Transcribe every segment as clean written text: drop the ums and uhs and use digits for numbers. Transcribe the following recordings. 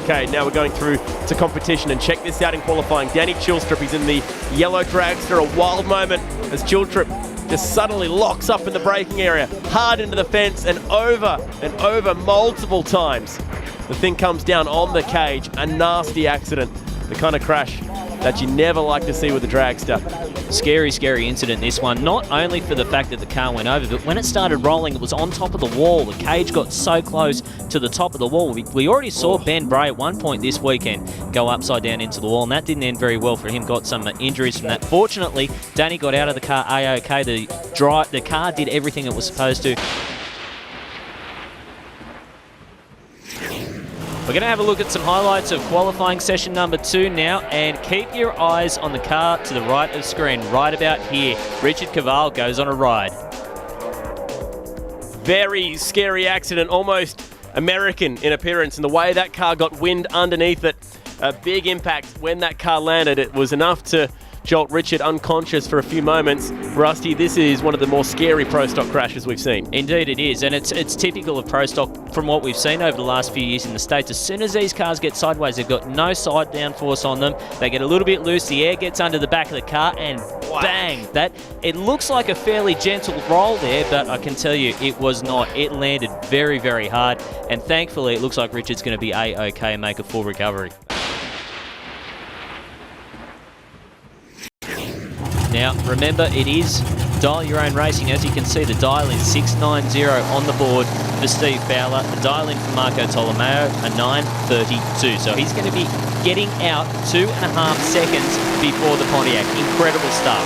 Okay, now we're going through to competition, and check this out in qualifying. Danny Chilstrip, he's in the yellow dragster, a wild moment as Chilstrip just suddenly locks up in the braking area, hard into the fence and over multiple times. The thing comes down on the cage, a nasty accident, the kind of crash that you never like to see with a dragster. Scary, scary incident, this one. Not only for the fact that the car went over, but when it started rolling, it was on top of the wall. The cage got so close to the top of the wall. We already saw Ben Bray at one point this weekend go upside down into the wall, and that didn't end very well for him. Got some injuries from that. Fortunately, Danny got out of the car A-OK. The car did everything it was supposed to. We're going to have a look at some highlights of qualifying session number 2 now, and keep your eyes on the car to the right of screen, right about here. Richard Cavall goes on a ride. Very scary accident, almost American in appearance, and the way that car got wind underneath it, a big impact when that car landed. It was enough to jolt Richard unconscious for a few moments. Rusty, this is one of the more scary Pro Stock crashes we've seen. Indeed it is, and it's typical of Pro Stock from what we've seen over the last few years in the States. As soon as these cars get sideways, they've got no side downforce on them. They get a little bit loose, the air gets under the back of the car, and bang! It looks like a fairly gentle roll there, but I can tell you it was not. It landed very, very hard, and thankfully it looks like Richard's going to be A-OK and make a full recovery. Now, remember, it is dial your own racing. As you can see, the dial is 690 on the board for Steve Fowler. The dial in for Marco Tolomeo, a 932. So he's going to be getting out 2.5 seconds before the Pontiac. Incredible stuff.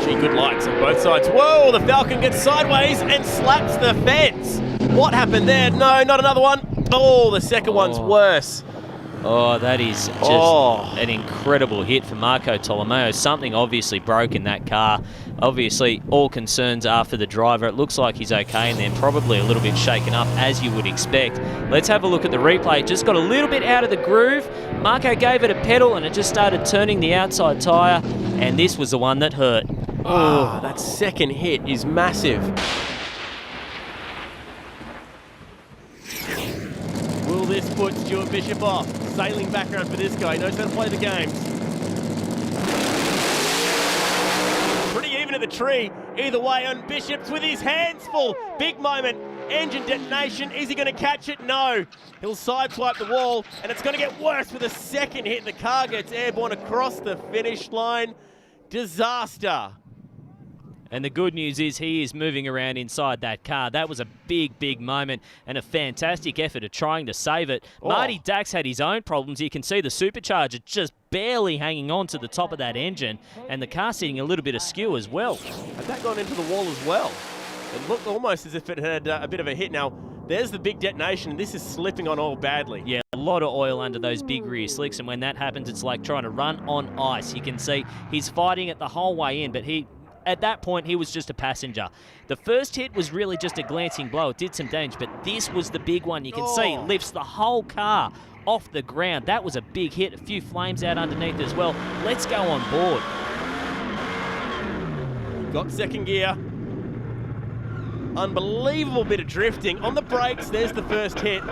Gee, good lights on both sides. Whoa, the Falcon gets sideways and slaps the fence. What happened there? No, not another one. Oh, the second one's worse. Oh, that is just an incredible hit for Marco Tolomeo. Something obviously broke in that car. Obviously, all concerns are for the driver. It looks like he's okay, and then probably a little bit shaken up, as you would expect. Let's have a look at the replay. It just got a little bit out of the groove. Marco gave it a pedal, and it just started turning the outside tyre, and this was the one that hurt. Oh, that second hit is massive. Will this put Stuart Bishop off? Sailing background for this guy. He knows how to play the games. Pretty even at the tree. Either way, on Bishop's with his hands full. Big moment. Engine detonation. Is he going to catch it? No. He'll sideswipe the wall, and it's going to get worse with a second hit. The car gets airborne across the finish line. Disaster. And the good news is he is moving around inside that car. That was a big, big moment and a fantastic effort of trying to save it. Marty Dax had his own problems. You can see the supercharger just barely hanging on to the top of that engine, and the car sitting a little bit askew as well. Had that gone into the wall as well? It looked almost as if it had a bit of a hit. Now, there's the big detonation, and this is slipping on oil badly. Yeah, a lot of oil under those big rear slicks, and when that happens, it's like trying to run on ice. You can see he's fighting it the whole way in, but at that point, he was just a passenger. The first hit was really just a glancing blow. It did some damage, but this was the big one. You can see lifts the whole car off the ground. That was a big hit. A few flames out underneath as well. Let's go on board. Got second gear. Unbelievable bit of drifting. On the brakes, there's the first hit.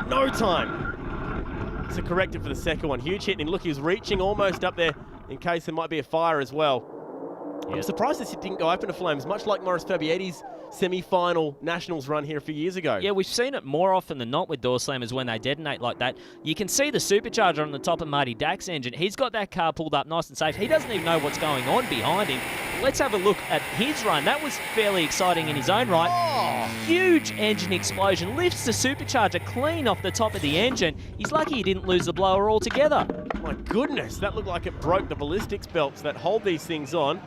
No time to correct it for the second one. Huge hit, and look, he was reaching almost up there in case there might be a fire as well. Yep. I'm surprised this didn't go open to flames, much like Maurice Fabietti's semi-final Nationals run here a few years ago. Yeah, we've seen it more often than not with door slammers when they detonate like that. You can see the supercharger on the top of Marty Dax's engine. He's got that car pulled up nice and safe. He doesn't even know what's going on behind him. Let's have a look at his run. That was fairly exciting in his own right. Huge engine explosion. Lifts the supercharger clean off the top of the engine. He's lucky he didn't lose the blower altogether. My goodness, that looked like it broke the ballistics belts that hold these things on.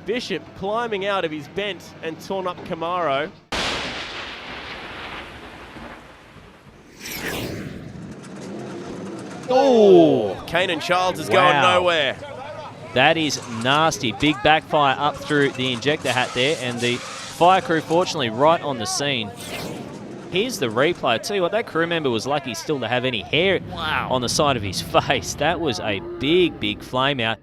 Bishop climbing out of his bent and torn up Camaro. Oh, Kanan Childs is going nowhere. That is nasty. Big backfire up through the injector hat there, and the fire crew fortunately right on the scene. Here's the replay. I tell you what, that crew member was lucky still to have any hair on the side of his face. That was a big, big flame out.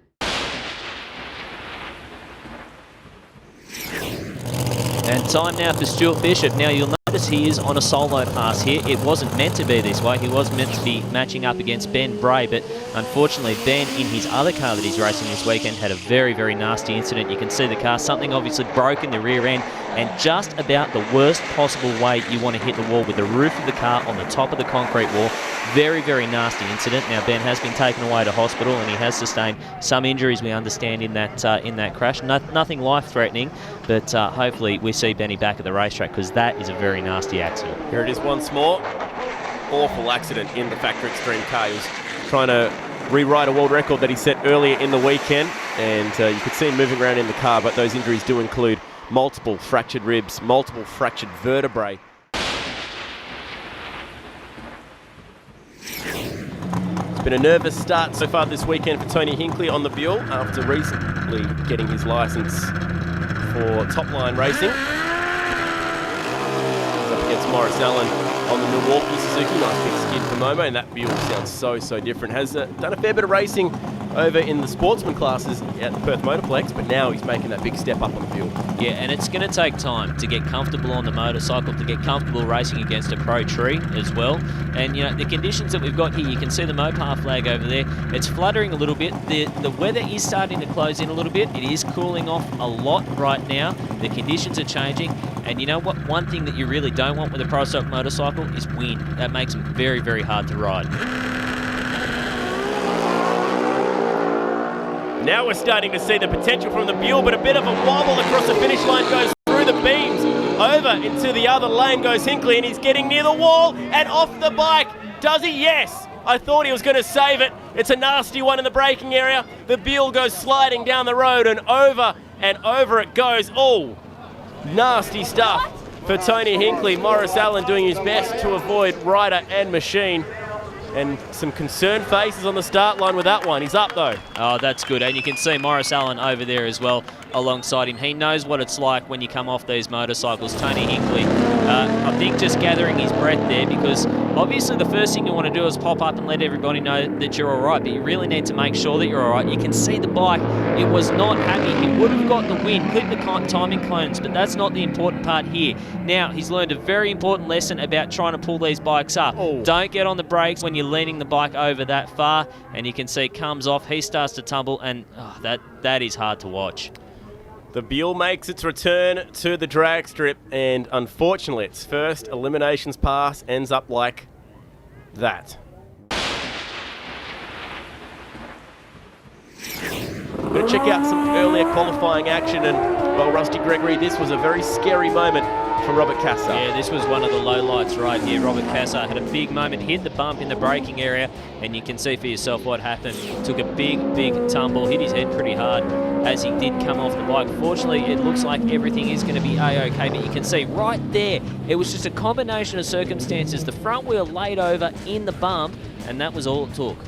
And time now for Stuart Bishop. Now you'll Notice he is on a solo pass here. It wasn't meant to be this way. He was meant to be matching up against Ben Bray, but unfortunately Ben, in his other car that he's racing this weekend, had a very, very nasty incident. You can see the car, something obviously broke in the rear end, and just about the worst possible way you want to hit the wall, with the roof of the car on the top of the concrete wall. Very, very nasty incident. Now Ben has been taken away to hospital and he has sustained some injuries, we understand, in that crash. Nothing life-threatening, but hopefully we see Benny back at the racetrack, because that is a very nasty accident. Here it is once more. Awful accident in the Factory Extreme car. He was trying to rewrite a world record that he set earlier in the weekend, and you could see him moving around in the car, but those injuries do include multiple fractured ribs, multiple fractured vertebrae. It's been a nervous start so far this weekend for Tony Hinkley on the Buell after recently getting his licence for top-line racing. He's up against Morris Allen on the Milwaukee Suzuki. Nice big skid for Momo, and that Buell sounds so different. Has done a fair bit of racing over in the sportsman classes at the Perth Motorplex, but now he's making that big step up on the Buell. Yeah, and it's going to take time to get comfortable on the motorcycle, to get comfortable racing against a pro tree as well. And, you know, the conditions that we've got here, you can see the Mopar flag over there. It's fluttering a little bit. The weather is starting to close in a little bit. It is cooling off a lot right now. The conditions are changing. And you know what? One thing that you really don't want with a pro stock motorcycle is wind. That makes them very, very hard to ride. Now we're starting to see the potential from the Buell, but a bit of a wobble across the finish line, goes through the beams, over into the other lane goes Hinkley, and he's getting near the wall and off the bike. Does he? Yes. I thought he was going to save it. It's a nasty one in the braking area. The Buell goes sliding down the road, and over it goes. Oh, nasty stuff for Tony Hinkley. Morris Allen doing his best to avoid rider and machine. And some concerned faces on the start line with that one. He's up though. Oh, that's good. And you can see Morris Allen over there as well alongside him. He knows what it's like when you come off these motorcycles. Tony Hinkley, I think, just gathering his breath there, because obviously the first thing you want to do is pop up and let everybody know that you're all right, but you really need to make sure that you're all right. You can see the bike. It was not happy. It would have got the win, clip the timing clones, but that's not the important part here. Now, he's learned a very important lesson about trying to pull these bikes up. Oh. Don't get on the brakes when you're leaning the bike over that far, and you can see it comes off. He starts to tumble, and that is hard to watch. The Buell makes its return to the drag strip, and unfortunately its first eliminations pass ends up like that. We're going to check out some earlier qualifying action, and, well, Rusty Gregory, this was a very scary moment for Robert Cassar. Yeah, this was one of the lowlights right here. Robert Cassar had a big moment, hit the bump in the braking area, and you can see for yourself what happened. Took a big tumble, hit his head pretty hard as he did come off the bike. Fortunately, it looks like everything is going to be A-OK, but you can see right there, it was just a combination of circumstances. The front wheel laid over in the bump, and that was all it took.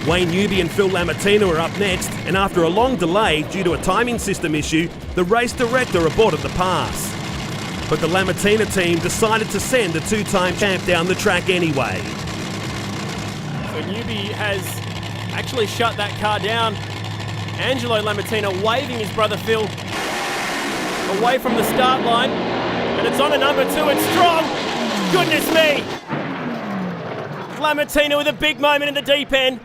Wayne Newby and Phil Lamartina are up next, and after a long delay due to a timing system issue, the race director aborted the pass. But the Lamartina team decided to send the two-time champ down the track anyway. So Newby has actually shut that car down. Angelo Lamartina waving his brother Phil away from the start line, and it's on to number 2. It's strong. Goodness me. Lamartina with a big moment in the deep end.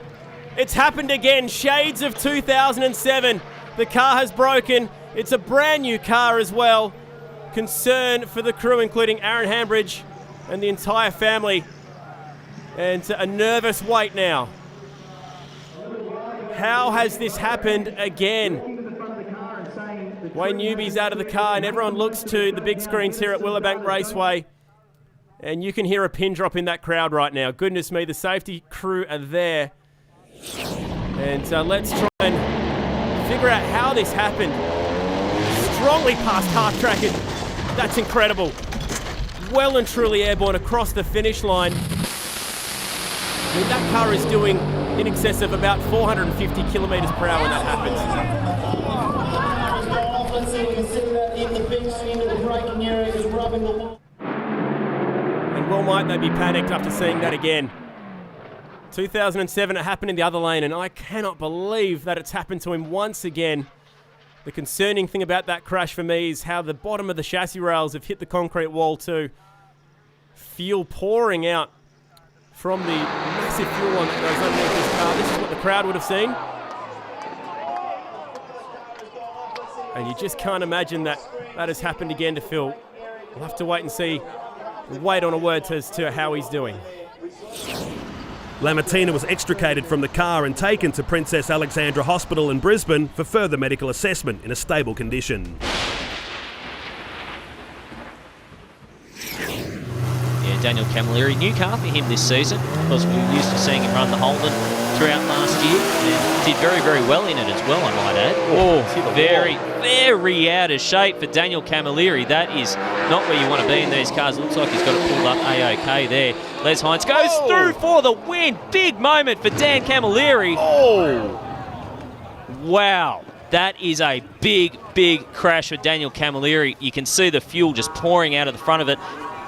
It's happened again. Shades of 2007. The car has broken. It's a brand new car as well. Concern for the crew, including Aaron Hambridge and the entire family. And a nervous wait now. How has this happened again? Wayne Newby's out of the car, and everyone looks to the big screens here at Willowbank Raceway And you can hear a pin drop in that crowd right now. Goodness me, the safety crew are there. And let's try and figure out how this happened. Strongly past half track. That's incredible. Well and truly airborne across the finish line. I mean, that car is doing in excess of about 450 kilometres per hour when that happens. And well might they be panicked after seeing that again. 2007, it happened in the other lane, and I cannot believe that it's happened to him once again. The concerning thing about that crash for me is how the bottom of the chassis rails have hit the concrete wall too. Fuel pouring out from the massive fuel line that goes underneath this car. This is what the crowd would have seen. And you just can't imagine that that has happened again to Phil. We'll have to wait and see, wait on a word as to how he's doing. Lamattina was extricated from the car and taken to Princess Alexandra Hospital in Brisbane for further medical assessment in a stable condition. Daniel Camilleri, new car for him this season, because we were used to seeing him run the Holden throughout last year, and did very, very well in it as well, I might add. Oh, very, very out of shape for Daniel Camilleri. That is not where you want to be in these cars. Looks like he's got it pulled up A-OK there. Les Hines goes through for the win. Big moment for Dan Camilleri. Oh! Wow. That is a big, big crash for Daniel Camilleri. You can see the fuel just pouring out of the front of it.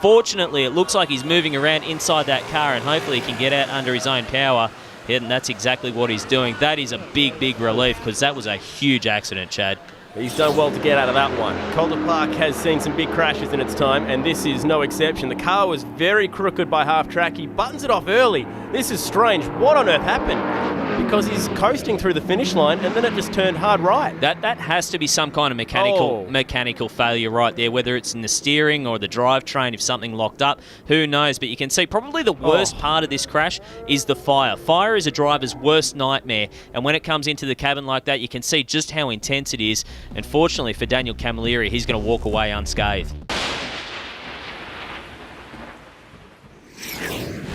Fortunately, it looks like he's moving around inside that car, and hopefully he can get out under his own power. Yeah, and that's exactly what he's doing. That is a big, big relief, because that was a huge accident, Chad. He's done well to get out of that one. Calder Park has seen some big crashes in its time, and this is no exception. The car was very crooked by half track. He buttons it off early. This is strange. What on earth happened? Because he's coasting through the finish line, and then it just turned hard right. That has to be some kind of mechanical failure right there, whether it's in the steering or the drivetrain, if something locked up, who knows. But you can see probably the worst part of this crash is the fire. Fire is a driver's worst nightmare, and when it comes into the cabin like that, you can see just how intense it is. And fortunately for Daniel Camilleri, he's going to walk away unscathed.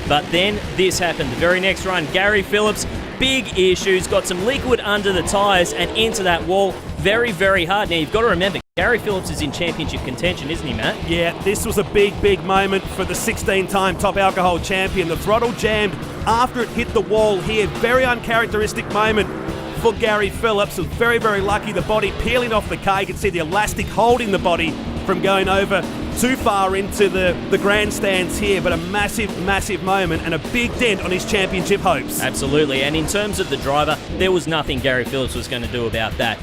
But then this happened. The very next run, Gary Phillips, big issues, got some liquid under the tyres and into that wall. Very, very hard. Now, you've got to remember, Gary Phillips is in championship contention, isn't he, Matt? Yeah, this was a big, big moment for the 16-time top alcohol champion. The throttle jammed after it hit the wall here. Very uncharacteristic moment for Gary Phillips. Was very, very lucky. The body peeling off the car. You can see the elastic holding the body from going over too far into the grandstands here, but a massive, massive moment and a big dent on his championship hopes. Absolutely, and in terms of the driver, there was nothing Gary Phillips was going to do about that.